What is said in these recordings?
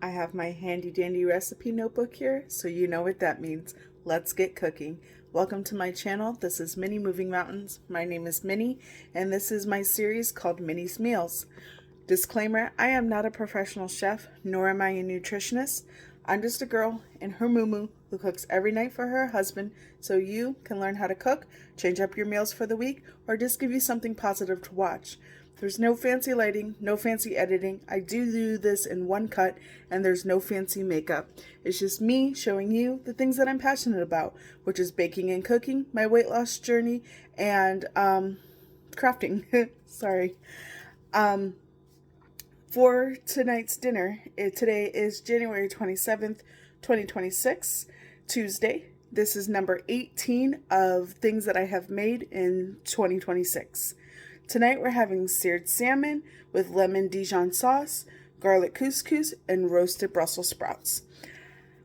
I have my handy dandy recipe notebook here, so you know what that means. Let's get cooking. Welcome to my channel. This is Minnie Moving Mountains. My name is Minnie, and this is my series called Minnie's Meals. Disclaimer, I am not a professional chef, nor am I a nutritionist. I'm just a girl in her moo-moo who cooks every night for her husband so you can learn how to cook, change up your meals for the week, or just give you something positive to watch. There's no fancy lighting, no fancy editing. I do this in one cut, and there's no fancy makeup. It's just me showing you the things that I'm passionate about, which is baking and cooking, my weight loss journey, and crafting. Sorry. For tonight's dinner, today is January 27th, 2026, Tuesday. This is number 18 of things that I have made in 2026. Tonight we're having seared salmon with lemon Dijon sauce, garlic couscous, and roasted Brussels sprouts.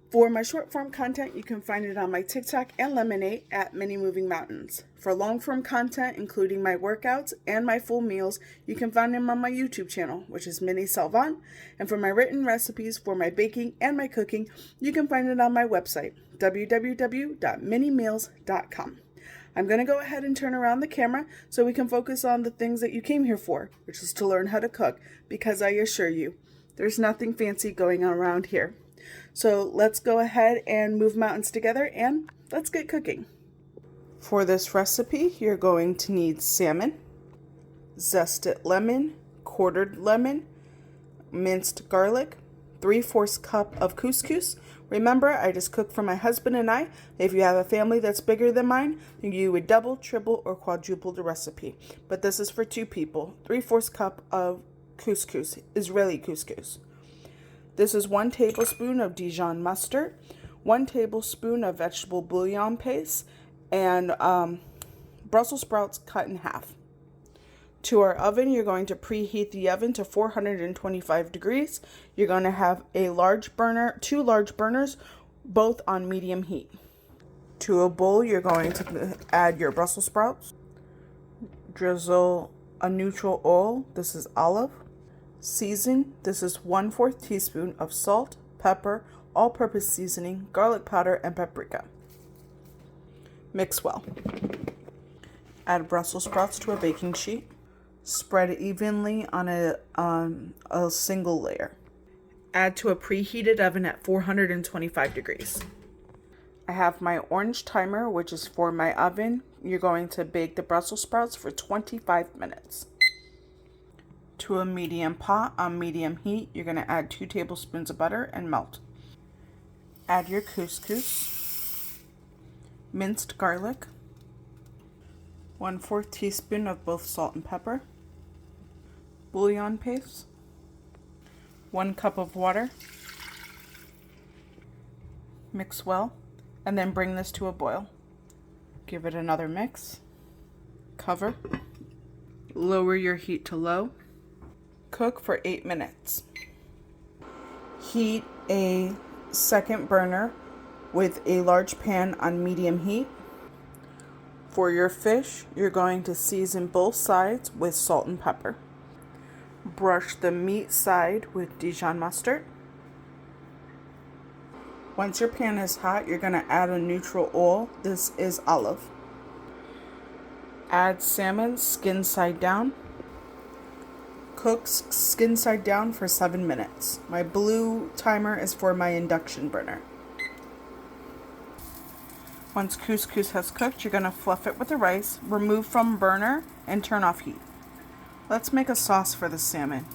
For my short form content, you can find it on my TikTok and Lemonade at Minnie Moving Mountains. For long form content, including my workouts and my full meals, you can find them on my YouTube channel, which is Minnie Salvant. And for my written recipes for my baking and my cooking, you can find it on my website, www.minniemeals.com. I'm going to go ahead and turn around the camera so we can focus on the things that you came here for, which is to learn how to cook, because I assure you, there's nothing fancy going on around here. So let's go ahead and move mountains together and let's get cooking. For this recipe, you're going to need salmon, zested lemon, quartered lemon, minced garlic, 3/4 cup of couscous. Remember, I just cooked for my husband and I. If you have a family that's bigger than mine, you would double, triple, or quadruple the recipe. But this is for 2 people. 3/4 cup of couscous, Israeli couscous. This is 1 tablespoon of Dijon mustard, 1 tablespoon of vegetable bouillon paste, and Brussels sprouts cut in half. To our oven, you're going to preheat the oven to 425 degrees. You're going to have a large burner, 2 large burners, both on medium heat. To a bowl, you're going to add your Brussels sprouts. Drizzle a neutral oil. This is olive. Season. This is 1/4 teaspoon of salt, pepper, all-purpose seasoning, garlic powder, and paprika. Mix well. Add Brussels sprouts to a baking sheet. Spread evenly on a single layer. Add to a preheated oven at 425 degrees. I have my orange timer, which is for my oven. You're going to bake the Brussels sprouts for 25 minutes. To a medium pot on medium heat, you're going to add 2 tablespoons of butter and melt. Add your couscous, minced garlic, 1/4 teaspoon of both salt and pepper, bouillon paste, 1 cup of water. Mix well, and then bring this to a boil. Give it another mix. Cover. Lower your heat to low. Cook for 8 minutes. Heat a second burner with a large pan on medium heat. For your fish, you're going to season both sides with salt and pepper. Brush the meat side with Dijon mustard. Once your pan is hot, you're going to add a neutral oil. This is olive. Add salmon, skin side down. Cook skin side down for 7 minutes. My blue timer is for my induction burner. Once couscous has cooked, you're going to fluff it with the rice, remove from burner, and turn off heat. Let's make a sauce for the salmon.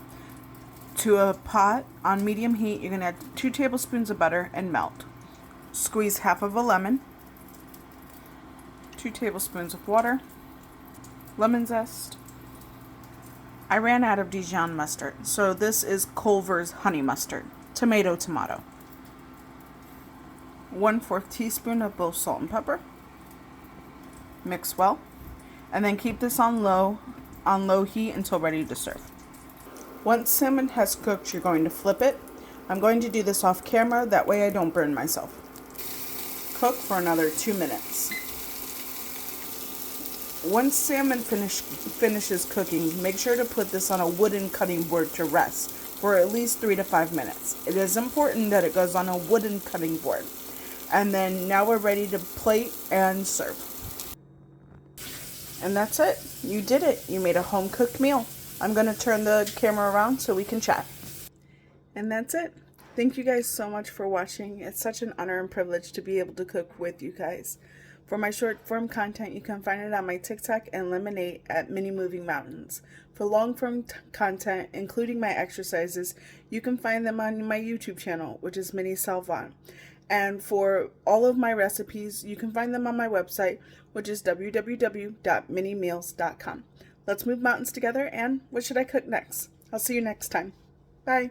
To a pot on medium heat, you're going to add 2 tablespoons of butter and melt. Squeeze half of a lemon, 2 tablespoons of water, lemon zest. I ran out of Dijon mustard, so this is Culver's honey mustard. Tomato. 1/4 teaspoon of both salt and pepper. Mix well, and then keep this on low heat until ready to serve. Once salmon has cooked, you're going to flip it. I'm going to do this off camera, that way I don't burn myself. Cook for another 2 minutes. Once salmon finishes cooking, make sure to put this on a wooden cutting board to rest for at least 3 to 5 minutes. It is important that it goes on a wooden cutting board. And then now we're ready to plate and serve. And that's it. You did it. You made a home-cooked meal. I'm going to turn the camera around so we can chat. And that's it. Thank you guys so much for watching. It's such an honor and privilege to be able to cook with you guys. For my short form content, you can find it on my TikTok and Lemonade at Minnie Moving Mountains. For long form content, including my exercises, you can find them on my YouTube channel, which is Minnie Salvant. And for all of my recipes, you can find them on my website, which is www.minniemeals.com. Let's move mountains together, and what should I cook next? I'll see you next time. Bye.